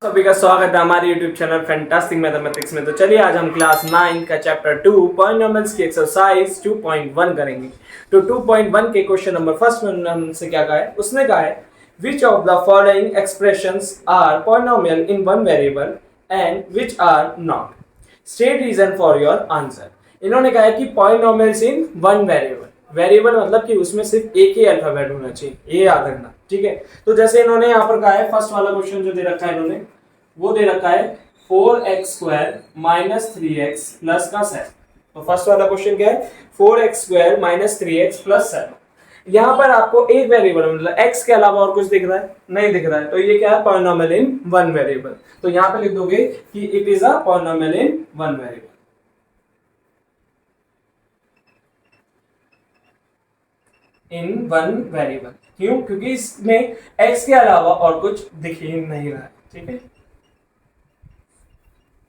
सभी का स्वागत है हमारे YouTube चैनल फैंटास्टिक मैथमेटिक्स में। तो चलिए आज हम क्लास 9 का चैप्टर 2 पॉलिनोमियल्स की एक्सरसाइज 2.1 करेंगे। तो 2.1 के क्वेश्चन नंबर फर्स्ट में हमसे क्या कहा है, उसने कहा है which of the following expressions are polynomial in one variable and which are not, state reason for your answer. इन्होंने कहा है कि polynomials in one variable, variable मतलब कि उसमें सिर्फ एक ही अल्फाबेट होना चाहिए, ये याद रखना, ठीक है। तो जैसे इन्होंने यहाँ पर कहा है, फर्स्ट वाला क्वेश्चन जो दे रखा है इन्होंने, वो दे रखा है 4x² माइनस 3x प्लस का 7। तो फर्स्ट वाला क्वेश्चन क्या है, 4x² माइनस 3x प्लस 7। यहाँ पर आपको एक वेरिएबल मतलब x के अलावा और कुछ दिख रहा है, नहीं दिख रहा है, तो ये क्या है, पॉलिनोमियल इन वन वेरिएबल। तो यहाँ पे लिख दोगे कि it is a polynomial in one variable, in one variable. क्यों? क्योंकि इसमें x के अलावा और कुछ दिख ही नहीं रहा है, ठीक है,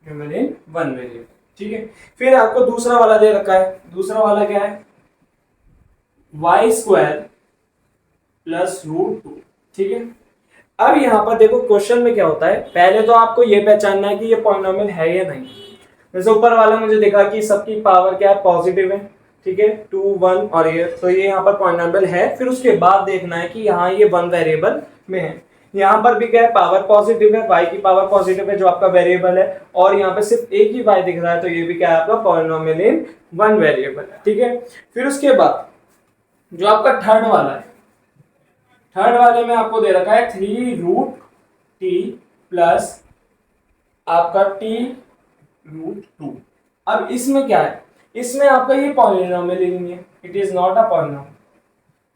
इन वन वेरिएबल, ठीक है। फिर आपको दूसरा वाला दे रखा है, दूसरा वाला क्या है, y² प्लस √2, ठीक है। अब यहां पर देखो क्वेश्चन में क्या होता है, पहले तो आपको ये पहचानना है कि ये पॉलिनोमियल है या नहीं। जैसे ऊपर वाला मुझे दिखा कि सबकी पावर क्या है, पॉजिटिव है, ठीक है, 2 1 और ये, तो ये यहाँ पर पॉलिनोमियल है। फिर उसके बाद देखना है कि यहाँ ये वन वेरिएबल में है। यहाँ पर भी क्या है, पावर पॉजिटिव है, y की पावर पॉजिटिव है जो आपका वेरिएबल है, और यहाँ पे सिर्फ एक ही y दिख रहा है, तो ये भी क्या है, आपका पॉलिनोमियल इन वन वेरिएबल है, ठीक है। फिर उसके बाद जो आपका थर्ड वाला है, थर्ड वाले में आपको दे रखा है 3√t प्लस आपका t√2। अब इसमें क्या है, इसमें आपका ये पॉलिनोमियल ही नहीं है, it is not a polynomial.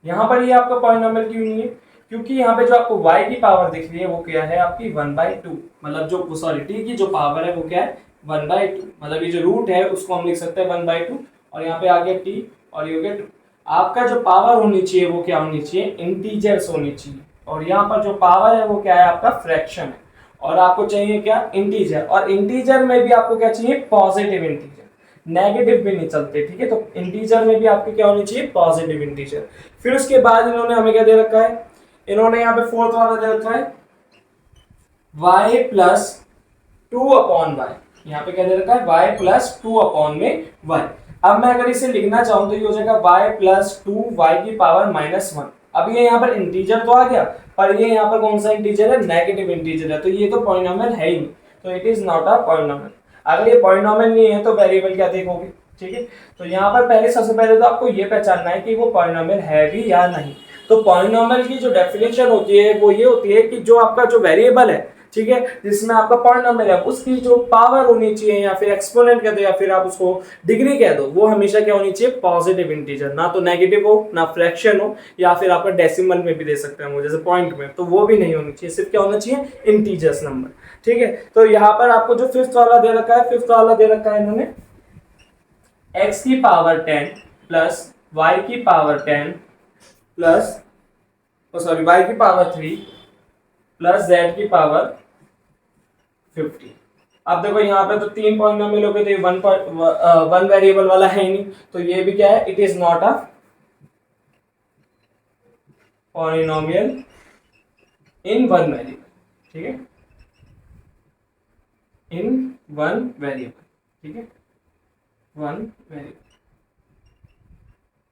यहाँ पर ये आपका पॉलिनोमियल क्यों नहीं है, क्योंकि यहाँ पे जो आपको y की पावर दिख रही है वो क्या है, आपकी 1/2, मतलब जो सॉरी t की जो पावर है वो क्या है, 1/2, मतलब ये जो रूट है उसको हम लिख सकते हैं 1/2, और यहाँ पे आ गया t और ये हो गया 2। आपका जो पावर होनी चाहिए वो क्या होनी चाहिए, इंटीजर्स होनी चाहिए, और यहाँ पर जो पावर है वो क्या है, आपका फ्रैक्शन है, और आपको चाहिए क्या, इंटीजर, और इंटीजर में भी आपको क्या चाहिए, पॉजिटिव इंटीजर, नेगेटिव भी नहीं चलते, ठीक है। तो इंटीजर में भी आपके क्या होनी चाहिए, पॉजिटिव इंटीजर। फिर उसके बाद इन्होंने हमें क्या दे रखा है, इन्होंने यहाँ पे फोर्थ वाला दे रखा है y प्लस 2/y, यहाँ पे क्या दे रखा है, y प्लस 2/y। अब मैं अगर इसे लिखना चाहूं तो ये हो जाएगा y प्लस 2y की पावर -1। अब ये यहाँ पर इंटीजर तो आ गया, पर ये यहाँ पर कौन सा इंटीजर है, नेगेटिव इंटीजर है, तो ये तो पॉलिनोमियल है ही नहीं, तो it is not a polynomial. अगर ये पॉलिनोमियल नहीं है तो वेरिएबल क्या देखोगे, ठीक है। तो यहाँ पर पहले सबसे पहले तो आपको ये पहचानना है कि वो पॉलिनोमियल है भी या नहीं। तो पॉलिनोमियल की जो डेफिनेशन होती है वो ये होती है कि जो आपका जो वेरिएबल है, ठीक है, जिसमें आपका पॉलिनोमियल है, उसकी जो पावर होनी चाहिए, या फिर एक्सपोनेंट कह दो, या फिर आप उसको डिग्री कह दो, वो हमेशा क्या होनी चाहिए, पॉजिटिव इंटीजर, ना तो नेगेटिव हो, ना फ्रैक्शन हो, या फिर आपका डेसिमल में भी दे सकते हैं वो, जैसे पॉइंट में, तो वो भी नहीं होनी चाहिए, सिर्फ क्या होना चाहिए, इंटीजर्स नंबर, ठीक है। तो यहाँ पर आपको जो फिफ्थ वाला दे रखा है, फिफ्थ वाला दे रखा है इन्होंने x की पावर 10 प्लस y की पावर 10 प्लस सॉरी y की पावर 3 प्लस z की पावर 50। अब देखो यहाँ पे तो तीन पॉलिनोमियल हो गए, तो ये वन वेरिएबल वाला है ही नहीं, तो ये भी क्या है, it is not a polynomial in one variable, ठीक है, इन वन वेरिएबल, ठीक है, वन वेरिएबल,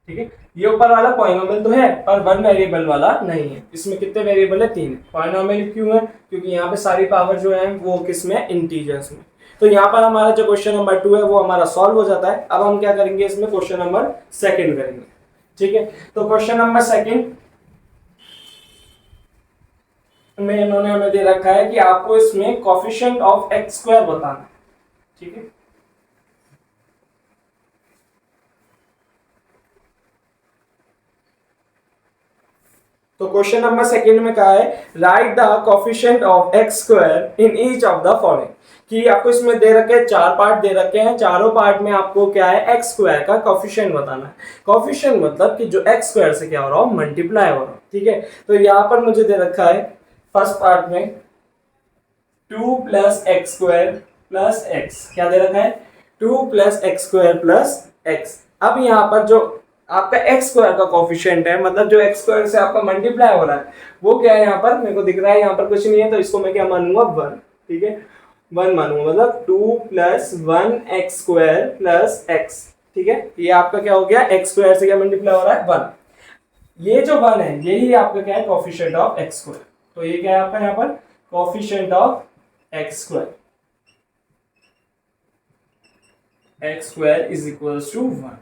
ठीक है। ये ऊपर वाला पॉलिनोमियल तो है पर वन वेरिएबल वाला नहीं है। इसमें कितने वेरिएबल है, 3। पॉलिनोमियल क्यों है, क्योंकि यहाँ पे सारी पावर जो है वो किसमें, इंटीजर्स में। तो यहाँ पर हमारा जो क्वेश्चन नंबर 2 है वो हमारा सॉल्व हो जाता है। अब हम क्या करेंगे, इसमें क्वेश्चन नंबर 2 करेंगे, ठीक है। तो क्वेश्चन नंबर 2 में इन्होंने हमें दे रखा है कि आपको इसमें कोएफिशिएंट ऑफ x² बताना है, ठीक है। तो क्वेश्चन नंबर 2 में कहा है right the coefficient of x² in each of the following, कि आपको इसमें दे रखे हैं 4 पार्ट दे रखे हैं, चारों पार्ट में आपको क्या है, x² का कोएफिशिएंट बताना है। कोएफिशिएंट मतलब कि जो x² से क्या हो रहा हो, मल्टीप्लाई हो रहा हो, ठीक है। तो यहाँ पर मुझे दे रखा है फर्स्ट पार्ट में 2 प्लस x² प्लस x, क्या दे रखा है, 2 प्लस x² प्लस x। अब यहाँ पर जो आपका x² का कोएफिशिएंट है, मतलब जो x² से आपका मल्टीप्लाई हो रहा है, वो क्या है, यहाँ पर मेरे को दिख रहा है, यहाँ पर कुछ नहीं है, तो इसको मैं क्या मानूंगा, 1। ठीक है, 1 मानूंगा, मतलब 2 प्लस 1x² प्लस x, ठीक है, ये आपका क्या हो गया, x² से क्या मल्टीप्लाई हो रहा है, 1। ये जो 1 है यही आपका क्या है, कोफिशिएंट ऑफ x²। तो ये क्या है आपका यहाँ पर, coefficient of x² is equals to 1,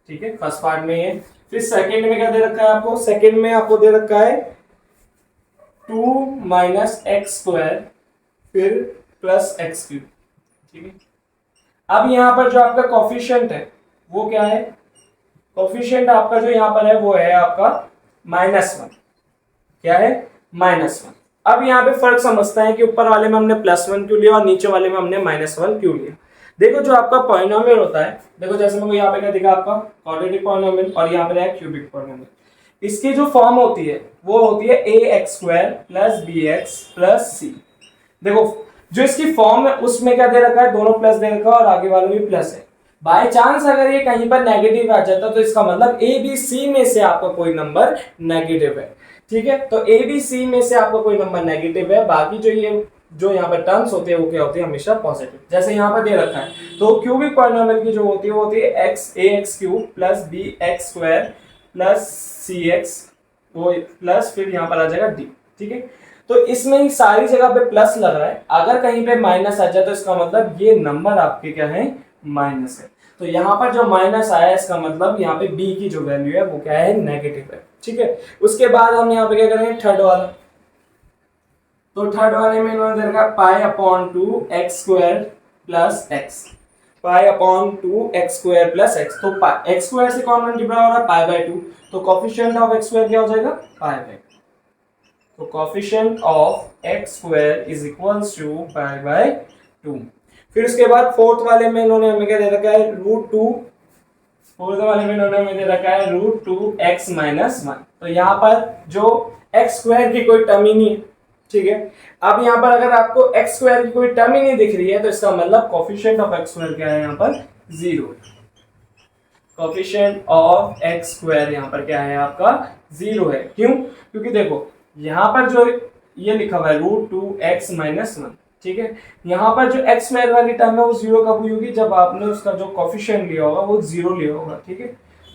ठीक है, फर्स्ट पार्ट में ये। फिर सेकंड में क्या दे रखा है आपको, सेकंड में आपको दे रखा है 2 माइनस x² फिर प्लस x³, ठीक है। अब यहाँ पर जो आपका कोफिशिएंट है वो क्या है, कोफिशिएंट आपका जो यहाँ पर है वो है आपका -1, क्या है, -1। अब यहाँ पे फर्क समझता है कि ऊपर वाले में हमने +1 क्यों लिया और नीचे वाले में हमने -1 क्यों लिया। देखो जो आपका पॉलिनोमियल होता है, देखो जैसे मैं यहाँ पे क्या दिखा आपका क्वाड्रेटिक पॉलिनोमियल और यहाँ पे है क्यूबिक पॉलिनोमियल, इसकी जो फॉर्म होती है वो होती है ax² + bx + c। देखो जो इसकी फॉर्म है उसमें क्या दे रखा है, दोनों प्लस दे रखा है और आगे वाले भी प्लस है। बाय चांस अगर ये कहीं पर नेगेटिव आ जाता तो इसका मतलब ए बी सी में से आपका कोई नंबर नेगेटिव है, ठीक है। तो ए बी सी में से आपका कोई नंबर नेगेटिव है, बाकी जो यहाँ पर टर्म्स होते हैं वो क्या होते हैं, हमेशा पॉजिटिव, जैसे यहाँ पर दे रखा है। तो क्यूबिक पॉलिनोमियल की जो होती है वो होती है ax³ + bx² + cx, वो प्लस फिर यहाँ पर आ जाएगा d, ठीक है। तो इसमें ही सारी जगह पे प्लस लग रहा है, अगर कहीं पे माइनस आ जाए तो इसका मतलब ये नंबर आपके क्या है, माइनस है। तो यहाँ पर जो माइनस आया इसका मतलब यहाँ पे b की जो वैल्यू है वो क्या है, नेगेटिव है, ठीक है। उसके बाद हम यहाँ पे क्या करेंगे, थर्ड वाला। तो थर्ड वाले में इन्होंने दे रखा π/2 x² + x, π/2 x² + x। तो x² से कौन मल्टीप्लाई हो रहा है, π/2, तो कोफिशिएंट ऑफ x² क्या हो जाएगा, π/2। तो coefficient of x² is equals to π/2। फिर उसके बाद फोर्थ वाले में इन्होंने हमें क्या दे रखा है, √2, फोर्थ वाले में इन्होंने हमें दे रखा है √2x - 1। तो यहाँ पर जो x² की कोई टर्म ही नहीं है, ठीक है। अब यहाँ पर अगर आपको x² की कोई टर्म ही नहीं दिख रही है तो इसका मतलब कोफिशिएंट ऑफ x² क्या है, यहाँ पर 0। कोफिशिएंट ऑफ x² यहाँ पर क्या है आपका, 0 है। क्यों, क्योंकि देखो यहाँ पर जो ये लिखा हुआ है √2x - 1, ठीक है। यहाँ पर जो x² वाली टर्म है वो 0 कब हुई होगी, जब आपने उसका जो कोफिशिएंट लिया होगा वो 0 लिया होगा, ठीक है।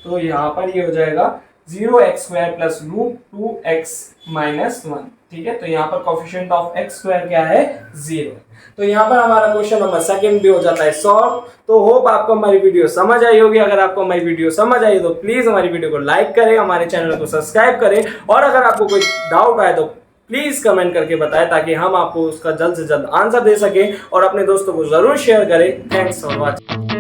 तो यहाँ पर ये हो जाएगा 0x² + √2x - 1, ठीक है। तो यहाँ पर कोफिशिएंट ऑफ x² क्या है, 0। तो यहाँ पर हमारा क्वेश्चन नंबर सेकंड भी हो जाता है सॉल्व। तो होप आपको हमारी वीडियो समझ आई होगी। अगर आपको हमारी वीडियो समझ आई तो प्लीज हमारी वीडियो को लाइक करें, हमारे चैनल को सब्सक्राइब करें, और अगर आपको कोई डाउट आए तो प्लीज कमेंट करके बताएं ताकि हम आपको उसका जल्द से जल्द आंसर दे सकें, और अपने दोस्तों को जरूर शेयर करें। Thanks for watching.